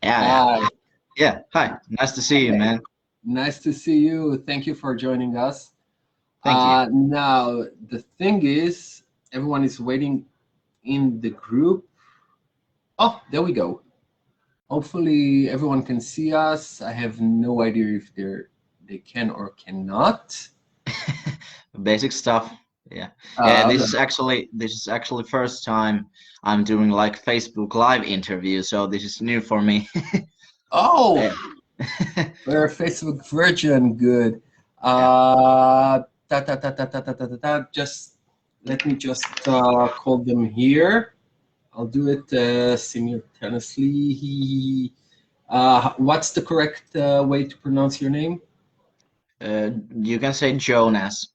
Yeah, yeah, Hi, yeah. Hi, nice to see you, man. nice to see you. Thank you for joining us. Thank you. Now, the thing is, everyone is waiting in the group. Oh, there we go. Hopefully, everyone can see us. I have no idea if they can or cannot. Basic stuff. Yeah, yeah. Uh, This is actually first time I'm doing like Facebook Live interview, so this is new for me. oh, Yeah, we're a Facebook virgin. Good. yeah. Just let me just call them here. I'll do it simultaneously. What's the correct way to pronounce your name? You can say Jonas.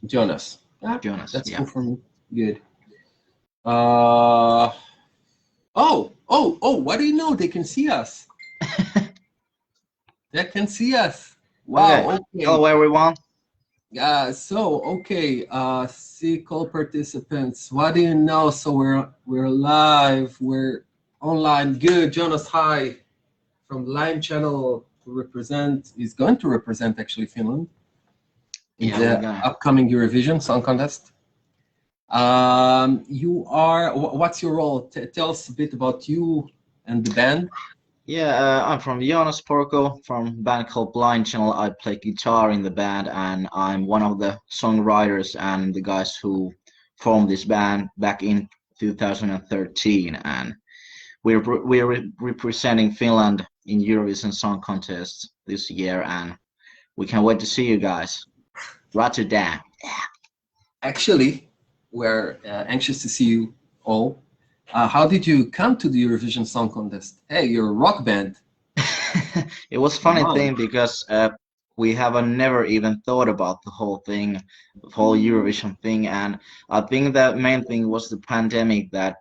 Jonas. Ah, Jonas. that's Yeah. cool for me. Good. Uh, oh, what do you know? They can see us. They can see us. Okay. Wow, okay. Hello, everyone. Okay, see call participants. What do you know? So we're live, we're online. Good, Jonas, hi. From Blind Channel to represent, is going to represent actually Finland in Yeah, we're the gonna. upcoming Eurovision Song Contest. You are, what's your role? Tell us a bit about you and the band. Yeah, I'm from Joonas Porko from a band called Blind Channel. I play guitar in the band, and I'm one of the songwriters and the guys who formed this band back in 2013. And we're representing Finland in Eurovision Song Contest this year, and we can't wait to see you guys. Rotterdam. Actually, we're anxious to see you all. How did you come to the Eurovision Song Contest? Hey, you're a rock band. It was funny Wow. thing because we haven't never even thought about the whole thing, the whole Eurovision thing, and I think the main thing was the pandemic that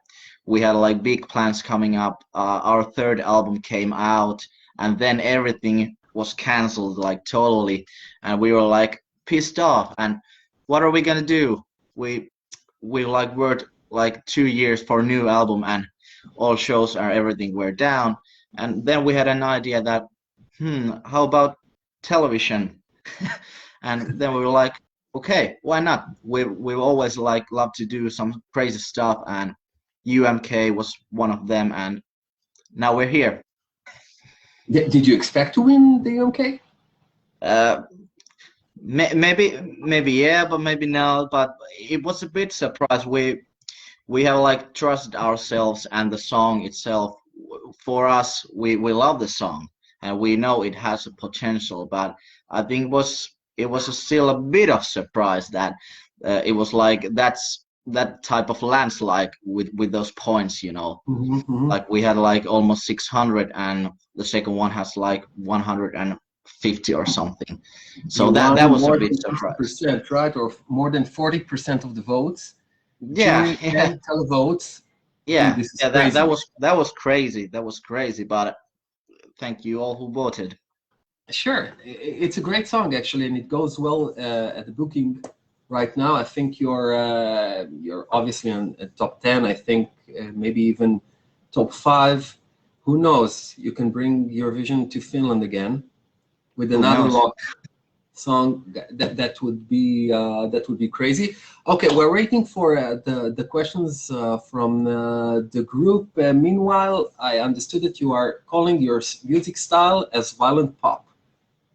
we had like big plans coming up. Our third album came out, and then everything was canceled like totally, and we were like pissed off. And what are we gonna do? We we like worked like 2 years for a new album, and all shows and everything were down. And then we had an idea that, how about television? And then we were like, okay, why not? We always like love to do some crazy stuff, and UMK was one of them, and now we're here. Did you expect to win the UMK? Uh, maybe yeah, but maybe no. But it was a bit surprise. We have like trusted ourselves and the song itself. For us, we love the song and we know it has a potential, but I think it was still a bit of surprise that it was like that type of landslide with those points, Mm-hmm. like we had like almost 600 and the second one has like 150 or something, so You that won was a more bit than surprise. 50%, right? Or more than 40% of the votes. Yeah. Jury and televotes. Dude, Yeah, this is yeah, that crazy. was that was crazy. That was crazy, but thank you all who voted. Sure, it's a great song actually, and it goes well at the booking right now. I think you're obviously on top 10. I think maybe even top 5. Who knows? You can bring Eurovision to Finland again with Who another knows? rock song. That would be crazy. Okay, we're waiting for the questions from the group. Meanwhile, I understood that you are calling your music style as violent pop,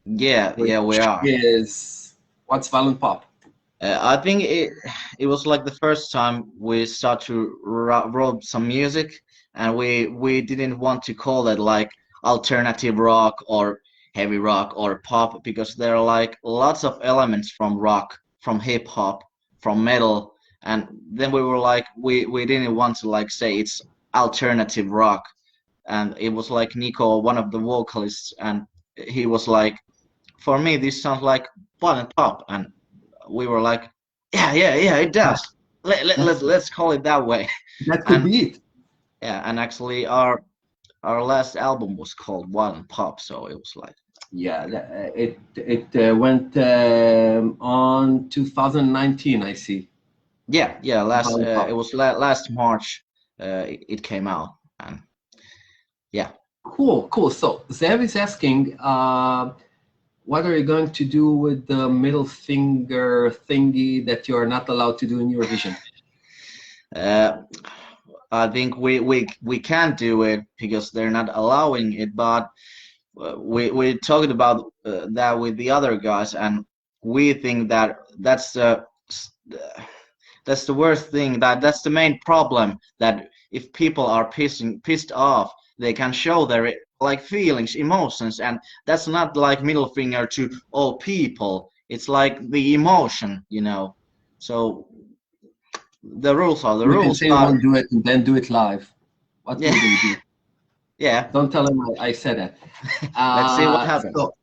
Yeah, yeah, we which are. is what's violent pop? I think it was like the first time we start to wrote some music, and we didn't want to call it like alternative rock or heavy rock or pop because there are like lots of elements from rock, from hip hop, from metal, and then we were like we didn't want to like say it's alternative rock, and it was like Nico, one of the vocalists, and he was like, for me this sounds like violent pop, and we were like, yeah, yeah, yeah, it Yeah, does. that's Let's call it that way. that could And be it. yeah, and actually our last album was called Violent Pop, so it was like, Yeah, it went on 2019. I see. yeah, yeah. Last Violent it pop. was last March. It came out, and yeah. Cool, cool. So Zev is asking, what are you going to do with the middle finger thingy that you're not allowed to do in Eurovision? Uh, I think we can't do it because they're not allowing it. But we talked about that with the other guys, and we think that that's the worst thing. That's the main problem. That if people are pissed off, they can show their like feelings, emotions, and that's not like middle finger to all people. It's like the emotion, you know. So the rules are the You can rules, say you but won't do it and then do it live. What yeah, will they do? yeah. Don't tell them I said that. Let's see what happens. So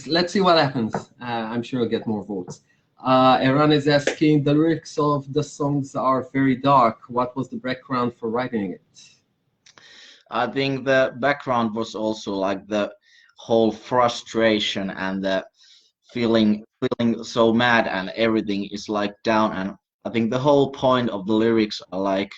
let's see what happens. I'm sure I'll get more votes. Iran is asking, the lyrics of the songs are very dark. What was the background for writing it? I think the background was also like the whole frustration and the feeling so mad and everything is like down, and I think the whole point of the lyrics are like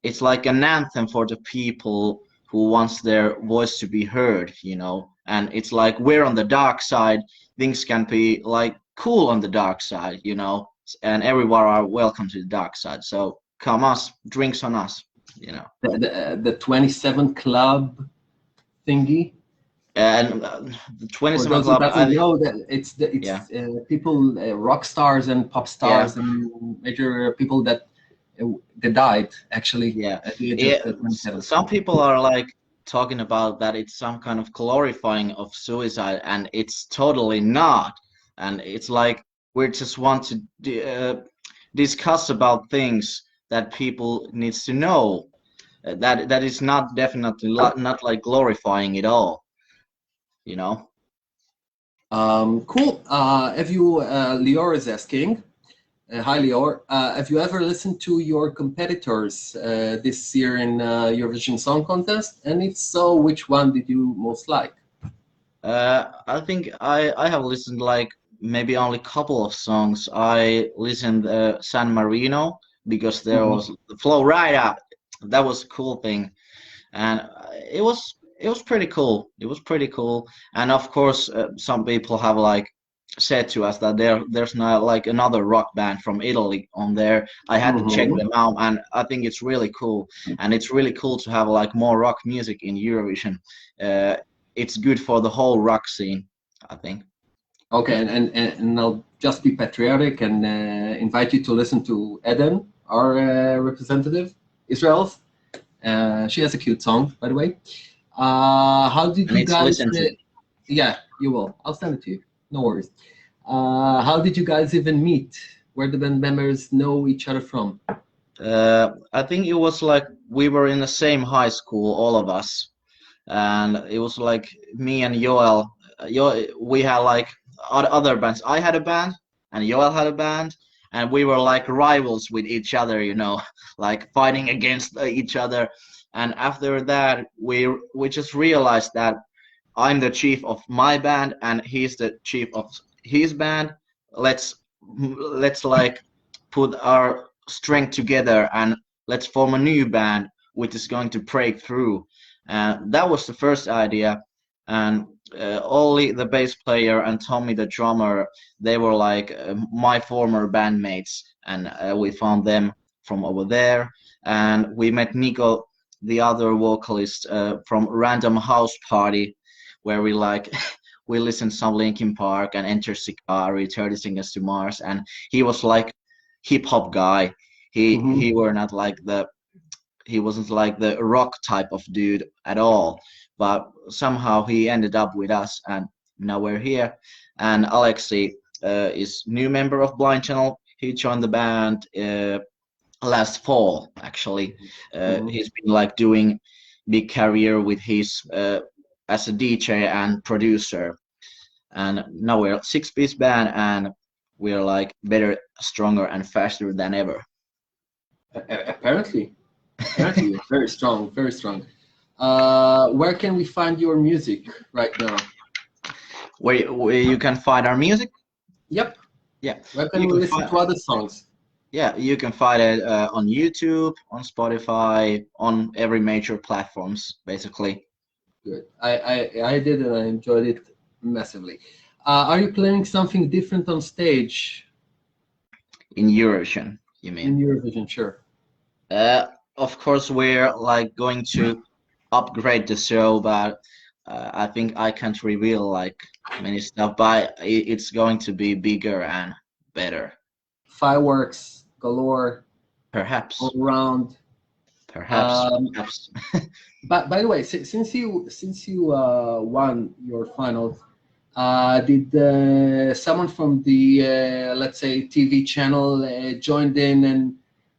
it's like an anthem for the people who wants their voice to be heard, you know. And it's like we're on the dark side, things can be like cool on the dark side, you know, and everyone are welcome to the dark side. So come us, drinks on us, you know. The 27 Club thingy. And the For 27 those who Club, doesn't know, that it's yeah, people, rock stars and pop yeah, stars and major people that they died actually yeah, at the age of yeah. 27. Some people are like talking about that it's some kind of glorifying of suicide, and it's totally not. And it's like we just want to discuss about things that people needs to know. That is not definitely not like glorifying at all, you know. Cool. Have you, Lior is asking, hi Lior, have you ever listened to your competitors this year in Eurovision Song Contest? And if so, which one did you most like? I think I have listened like maybe only couple of songs. I listened San Marino because there Mhm. was the flow right up. That was a cool thing, and it was pretty cool. It was pretty cool, and of course, some people have like said to us that there's not like another rock band from Italy on there. I had to check Mhm. them out, and I think it's really cool, and it's really cool to have like more rock music in Eurovision. Uh, it's good for the whole rock scene, I think. Okay, and I'll just be patriotic and invite you to listen to Eden, our representative, Israel's. She has a cute song, by the way. How did And you it's guys? listened to. Yeah, you will. I'll send it to you. No worries. How did you guys even meet? Where did the band members know each other from? I think it was like we were in the same high school, all of us, and it was like me and Joel. We had like other bands. I had a band, and Joel had a band, and we were like rivals with each other, you know, like fighting against each other. And after that, we just realized that I'm the chief of my band, and he's the chief of his band. Let's like put our strength together and let's form a new band which is going to break through. And that was the first idea. And Ollie, the bass player, and Tommy, the drummer, they were like my former bandmates, and we found them from over there. And we met Nico, the other vocalist, from Random House Party, where we like we listened some Linkin Park and Enter Shikari, 30 Seconds to Mars, and he was like hip hop guy. He Hmm. were not like the he wasn't like the rock type of dude at all. But somehow he ended up with us, and now we're here. And Alexi is new member of Blind Channel. He joined the band last fall. Actually, Hmm. he's been like doing big career with his as a DJ and producer. And now we're a six-piece band, and we're like better, stronger, and faster than ever. Apparently, you're very strong, very strong. Where can we find your music right now? Where you can find our music? Yep. Yeah, Where can you we can listen find. to other songs? Yeah, you can find it on YouTube, on Spotify, on every major platforms, basically. good. I did, and I enjoyed it massively. Are you planning something different on stage In Eurovision, you in mean? Eurovision? Sure. Uh, of course, we're like going to upgrade the show, but I think I can't reveal like many stuff. But it's going to be bigger and better, Fireworks galore all perhaps, around. perhaps, Um, perhaps. but by the way, since you won your finals, did someone from the let's say TV channel joined in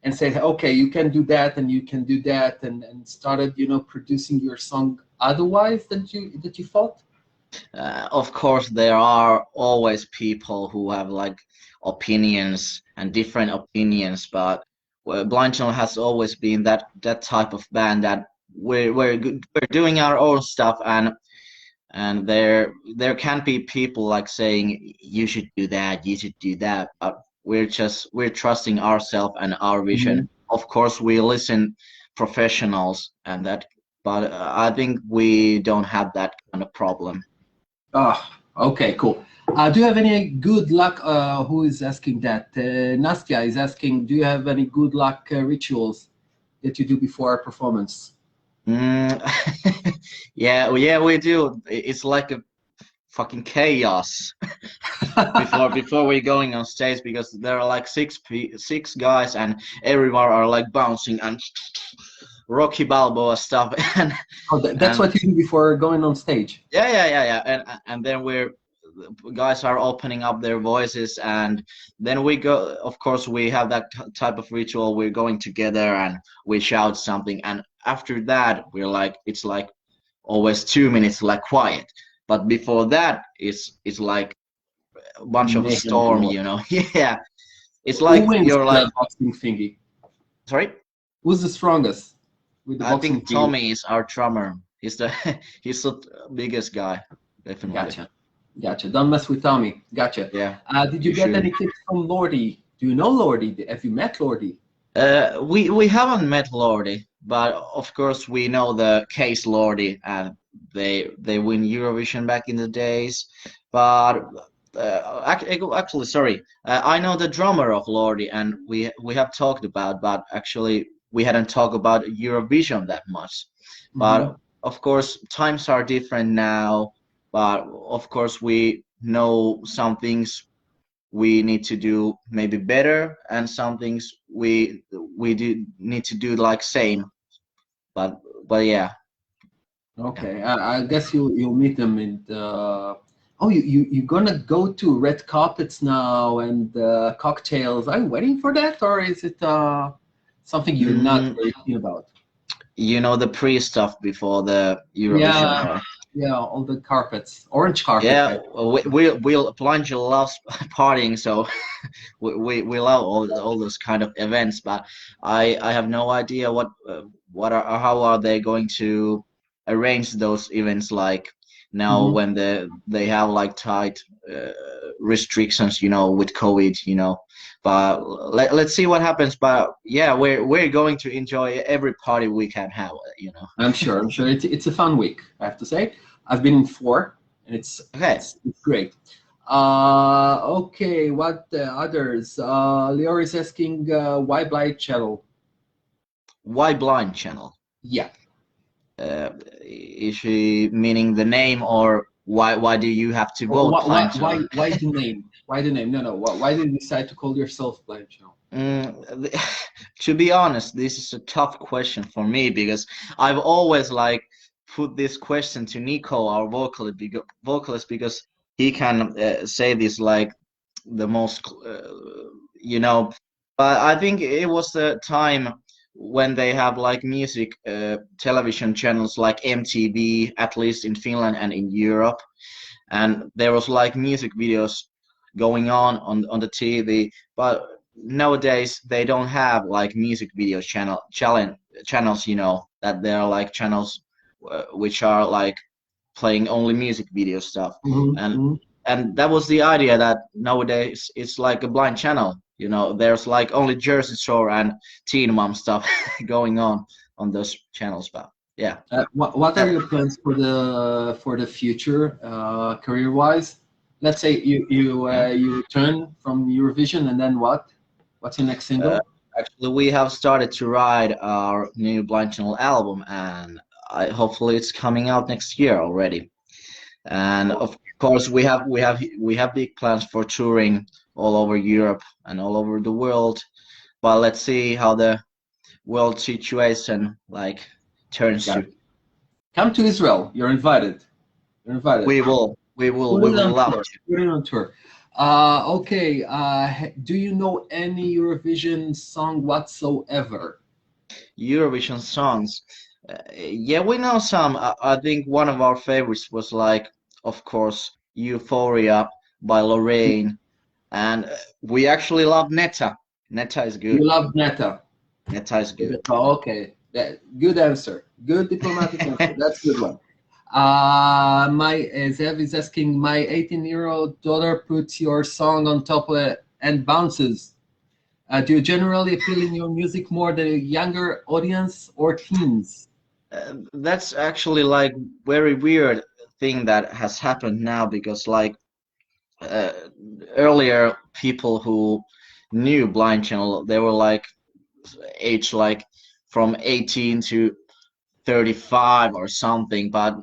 and said, okay, you can do that and you can do that, and started producing your song otherwise that you thought? Of course, there are always people who have like opinions and different opinions, but Blind Channel has always been that type of band that we're doing our own stuff, and there can be people like saying you should do that, you should do that, but we're trusting ourselves and our vision. Mhm. Of course, we listen professionals and that, but I think we don't have that kind of problem. Oh, okay, cool. Do you have any good luck? Who is asking that? Nastya is asking, do you have any good luck rituals that you do before a performance? Mm, yeah, yeah, we do. It's like a fucking chaos before we're going on stage because there are like six guys and everyone are like bouncing and Rocky Balboa stuff Oh, that's and what you do before going on stage. yeah, and then we're guys are opening up their voices and then we go. Of course, we have that type of ritual. We're going together and we shout something, and after that, we're like it's like always 2 minutes like quiet. But before that, it's like a bunch of Mayhem storm, galore. you know. Yeah, it's Who like wins you're like the boxing thingy? sorry. Who's the strongest with the I boxing think thingy? Tommy is our drummer. He's the he's the biggest guy, definitely. Gotcha. Gotcha. Don't mess with Tommy. Gotcha. Yeah, Did you you get should. any tips from Lordy? Do you know Lordy? Have you met Lordy? We haven't met Lordi, but of course we know the case Lordi, and they win Eurovision back in the days. But actually, sorry, I know the drummer of Lordi, and we have talked about, but actually we hadn't talked about Eurovision that much. Mm-hmm. But of course, times are different now. But of course, we know some things we need to do maybe better and some things we do need to do like same but yeah, yeah. Okay, I guess you'll meet them in the. Oh, you're gonna go to red carpets now and cocktails. Are you waiting for that, or is it something you're not Mm, very keen about? you know the pre-stuff before the Eurovision, Yeah, or yeah, all the carpets, orange carpet. yeah, well, we'll Plunge loves partying, so we love all those kind of events, but I have no idea what are how are they going to arrange those events like now Mhm. when they have like tight restrictions, you know, with COVID, you know. But let's see what happens. But yeah, we're going to enjoy every party we can have, you know. I'm sure. I'm sure it's a fun week. I have to say, I've been in four, and it's Okay, it's it's great. Okay, what others? Lior is asking why Blind Channel. why Blind Channel? Yeah. Is she meaning the name, or why do you have to vote Blind Channel? Why the name? Why the name? No, no. Why did you decide to call yourself Blind Channel? To be honest, this is a tough question for me because I've always like put this question to Nico, our vocalist, because he can say this like the most, you know. But I think it was the time when they have like music television channels like MTV, at least in Finland and in Europe, and there was like music videos going on the TV. But nowadays they don't have like music video channels, you know, that there are like channels which are like playing only music video stuff, and Mm-hmm. and that was the idea that nowadays it's like a blind channel, you know, there's like only Jersey Shore and Teen Mom stuff going on those channels, but Yeah. What are Uh, your plans for the future, career-wise? Let's say you return from Eurovision, and then what? What's your next Uh, single? Actually, we have started to write our new Blind Channel album, and hopefully it's coming out next year already. And of course, we have big plans for touring all over Europe and all over the world. But let's see how the world situation like turns Yeah. to. Come to Israel. You're invited. You're invited. We Put it will on love tour. to. Put it on tour. Okay. Do you know any Eurovision song whatsoever? Eurovision songs. Yeah, we know some. I think one of our favorites was like, of course, Euphoria by Lorraine. And we actually love Netta. Netta is You good. love Netta. Netta is good. Oh, okay. Good answer. Good diplomatic answer. That's a good one. Zev is asking, my 18-year-old daughter puts your song on top and bounces. Do you generally appeal in your music more to a younger audience or teens? That's actually like very weird thing that has happened now because like uh, earlier people who knew Blind Channel, they were like age like from 18 to 35 or something, but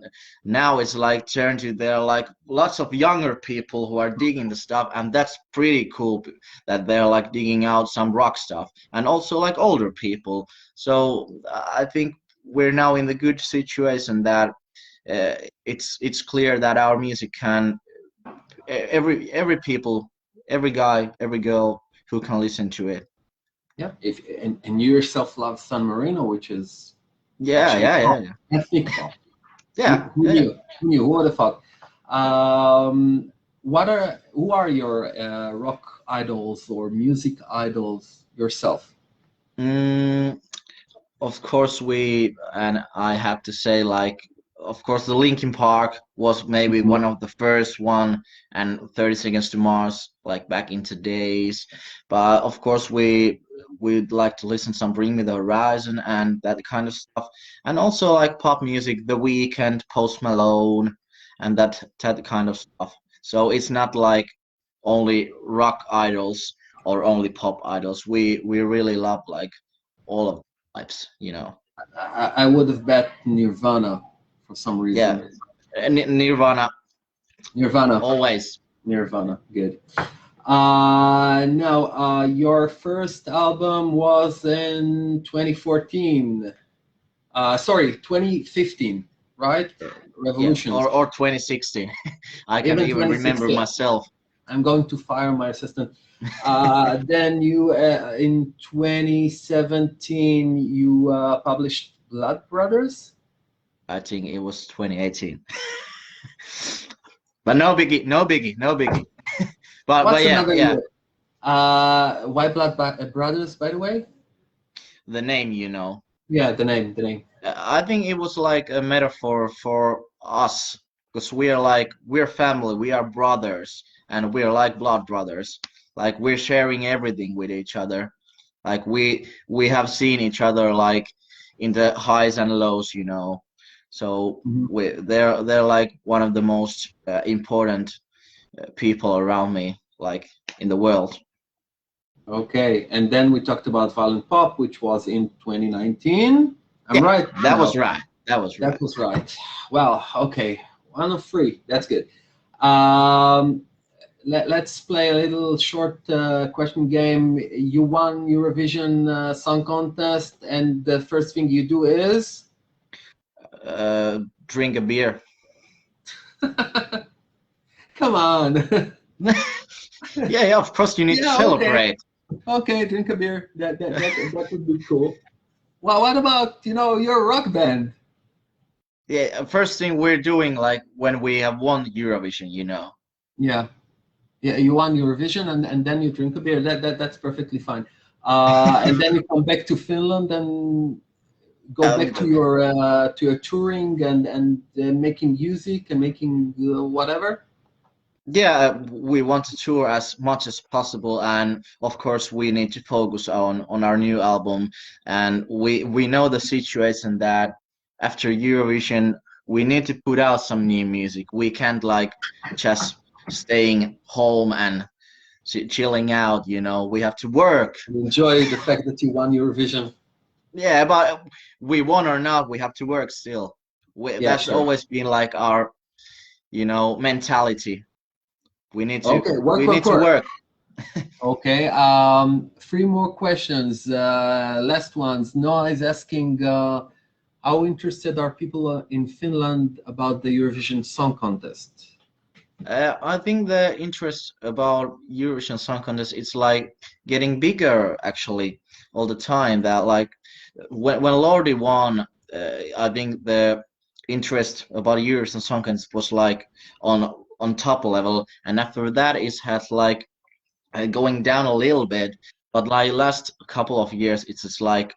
now it's like turned to there are like lots of younger people who are digging the stuff, and that's pretty cool that they're like digging out some rock stuff, and also like older people. So I think we're now in the good situation that uh, it's clear that our music can every people, every guy, every girl who can listen to it. Yeah. If and you yourself love San Marino, which is Yeah, actually yeah, yeah, pop, yeah, ethnic pop. yeah, Who yeah, yeah. knew? Who knew? Who would have thought? Who are your rock idols or music idols yourself? Mm, of course, I have to say, like, of course, the Linkin Park was maybe Mhm. one of the first one, and 30 Seconds to Mars, like back into days. But of course, we'd like to listen some Bring Me the Horizon and that kind of stuff, and also like pop music, The Weeknd, Post Malone, and that kind of stuff. So it's not like only rock idols or only pop idols. We really love like all of the types, you know. I would have bet Nirvana for some Yeah, reason. Nirvana Nirvana. always. Nirvana. Good. Now, your first album was in 2014. Sorry, 2015, right? Yeah, Revolutions. or 2016. I can Even even remember 2016. myself. I'm going to fire my assistant. Then you, in 2017, you published Blood Brothers. I think it was 2018. But no biggie, no biggie, no biggie. But What's yeah, another yeah, year? Why Brothers, by the way? the name, you know. Yeah, the name, the name. I think it was like a metaphor for us because we're family, we are brothers, and we're like blood brothers. Like we're sharing everything with each other. Like we have seen each other like in the highs and lows, you know. So Mhm. they're like one of the most important people around me, like in the world. Okay, and then we talked about Violent Pop, which was in 2019. I'm Yeah, right that now. was right. That was That right. was right. Well, okay, 1 of 3. That's good. Um, let's play a little short question game. You won Eurovision Song Contest, and the first thing you do is Drink a beer. come on. Yeah, yeah, of course you need to Yeah, okay, celebrate. okay, drink a beer. That would be cool. Well, what about your rock band? Yeah, first thing we're doing like when we have won Eurovision, you know. Yeah, yeah, you won Eurovision, and then you drink a beer. That's perfectly fine. And then you come back to Finland and go Um, back to your touring and making music and making whatever. yeah, we want to tour as much as possible, and of course we need to focus on our new album. And we know the situation that after Eurovision, we need to put out some new music. We can't like just staying home and chilling out, you know. We have to work. Enjoy the fact that you won Eurovision. Yeah, but we won or not, we have to work still. Yeah, That's sure. always been like our, you know, mentality. We need to Okay, we work, need work, to work. work. Okay, three more questions. Last ones. Noah is asking, how interested are people in Finland about the Eurovision Song Contest? I think the interest about Eurovision Song Contest it's like getting bigger actually all the time. That like when Lordi won, I think the interest about Eurovision Song Contest was like on top level, and after that it has like going down a little bit. But like last couple of years, it's just like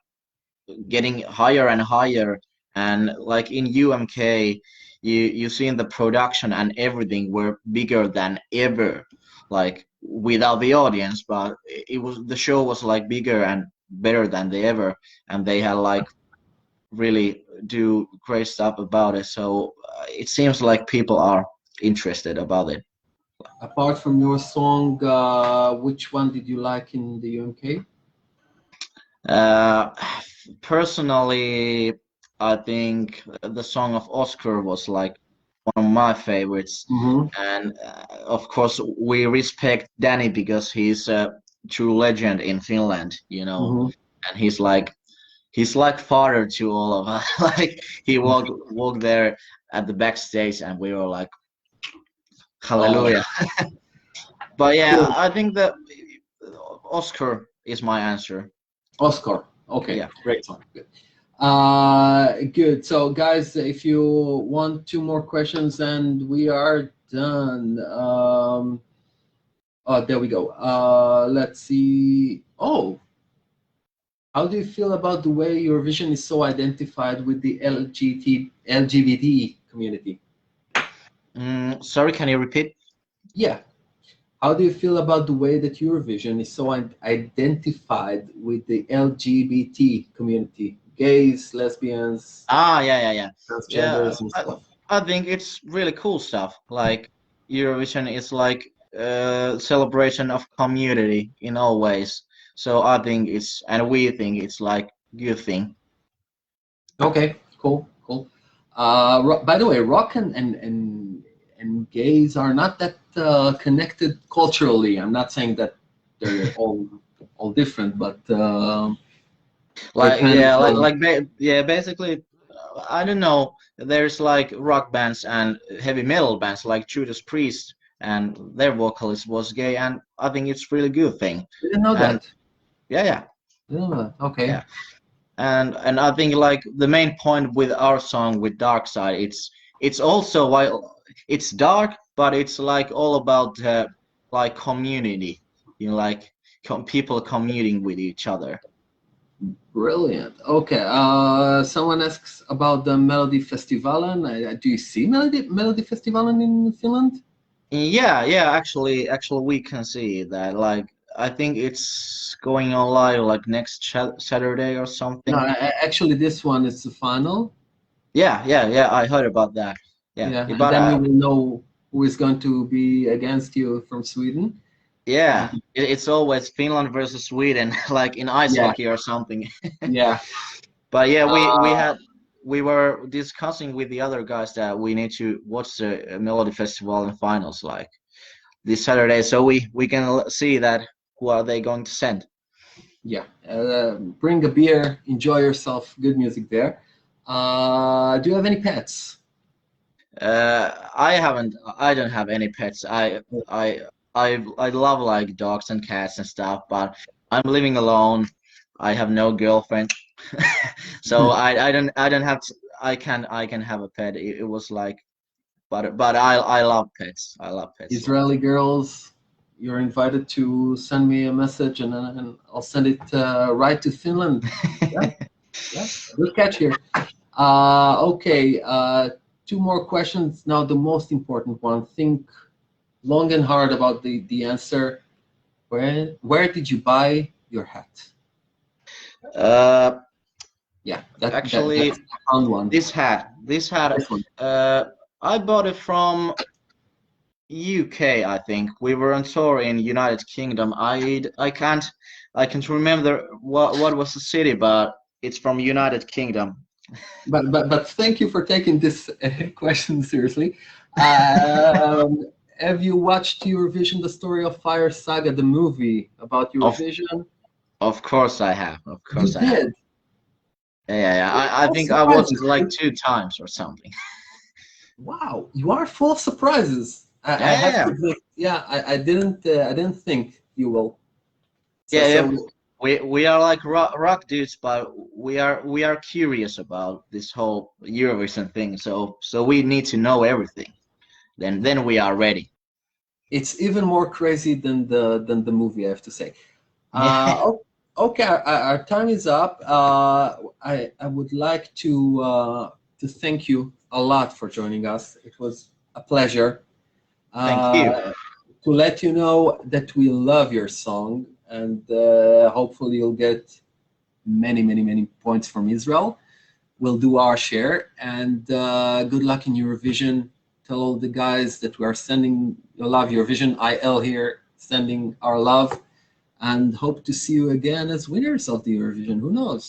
getting higher and higher. And like in UMK, you see in the production and everything were bigger than ever, like without the audience, but it was the show was like bigger and better than they ever, and they had like really do great stuff about it. So it seems like people are interested about it. Apart from your song, which one did you like in the UMK? Uh, Personally, I think the song of Oscar was like one of my favorites, Mm-hmm. and of course we respect Danny because he's a true legend in Finland, you know, Mm-hmm. and he's like father to all of us. Like he walked there at the backstage, and we were like, Oh, Hallelujah. But yeah, cool. I think that Oscar is my answer. Oscar. Okay, Yeah. great song. Good. Good. So, guys, if you want two more questions, and we are done. Oh, there we go. Let's see. Oh, how do you feel about the way Eurovision is so identified with the LGBT community? Sorry, can you repeat? Yeah. How do you feel about the way that Eurovision is so identified with the LGBT community? Gays, lesbians, Ah, yeah, yeah, yeah. Yeah, transgenders, and stuff. I think it's really cool stuff. Like Eurovision is like a celebration of community in all ways. So I think it's, and we think it's like good thing. Okay, cool, cool. By the way, rock and gays are not that connected culturally. I'm not saying that they're all different, but they're Like kind yeah, of yeah, basically, I don't know. There's like rock bands and heavy metal bands like Judas Priest, and their vocalist was gay, and I think it's really good thing. didn't know And that. yeah, yeah, Didn't know that. Okay. yeah. And I think like the main point with our song with Dark Side, it's also while it's dark, but it's like all about like community, you know, like people commuting with each other. Brilliant. Okay. Someone asks about the Melody Festivalen. Do you see Melody Festivalen in Finland? Yeah, yeah, actually we can see that like I think it's going on live like next Saturday or No, something. actually, this one is the final. Yeah, yeah, yeah, I heard about that. Yeah, Yeah, and but then you will know who is going to be against you from Sweden. yeah, Um, it's always Finland versus Sweden, like in ice yeah, hockey or something. yeah. But yeah, Uh, we were discussing with the other guys that we need to watch the Melody Festival and finals like this Saturday, so we can see that who are they going to send. yeah. Bring a beer, enjoy yourself. Good music there. Do you have any pets? I haven't. I don't have any pets. I, I love like dogs and cats and stuff, but I'm living alone. I have no girlfriend, so I don't have. I can have a pet. It was like, but I love pets. I love pets. Like Israeli girls, you're invited to send me a message, and I'll send it right to Finland. Yeah, yeah. Good catch here. Okay, two more questions. Now, the most important one. Think long and hard about the answer. Where did you buy your hat? uh, Yeah, Actually, that's I found one. this hat, This one. I bought it from UK, I think. We were on tour in United Kingdom. I can't remember what was the city, but it's from United Kingdom. But thank you for taking this question seriously. Um, have you watched Eurovision: The Story of Fire Saga, the movie about Of Eurovision? of course I have. Of You course I have. did. Yeah, yeah, yeah. I Full think I watched surprises. it like 2 times or something. Wow, you are full of surprises. I Yeah, have to yeah, admit, yeah, I didn't think you will. So yeah, yeah. so We are like rock dudes, but we are curious about this whole Eurovision thing. So we need to know everything. Then we are ready. it's even more crazy than the movie, I have to say. Yeah. Okay, our time is up. I would like to thank you a lot for joining us. It was a pleasure. Thank you. To let you know that we love your song, and hopefully you'll get many points from Israel. We'll do our share, and good luck in Eurovision. Tell all the guys that we are sending your love. Eurovision IL here, sending our love, and hope to see you again as winners of the Eurovision. Who knows?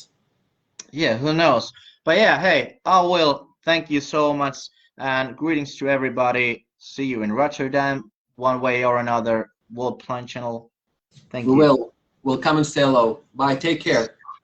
Yeah, who knows? But yeah, hey, I will. Thank you so much, and greetings to everybody. See you in Rotterdam, one way or another. World Blind Channel. We Thank you. will. We'll come and say hello. Bye. Take care.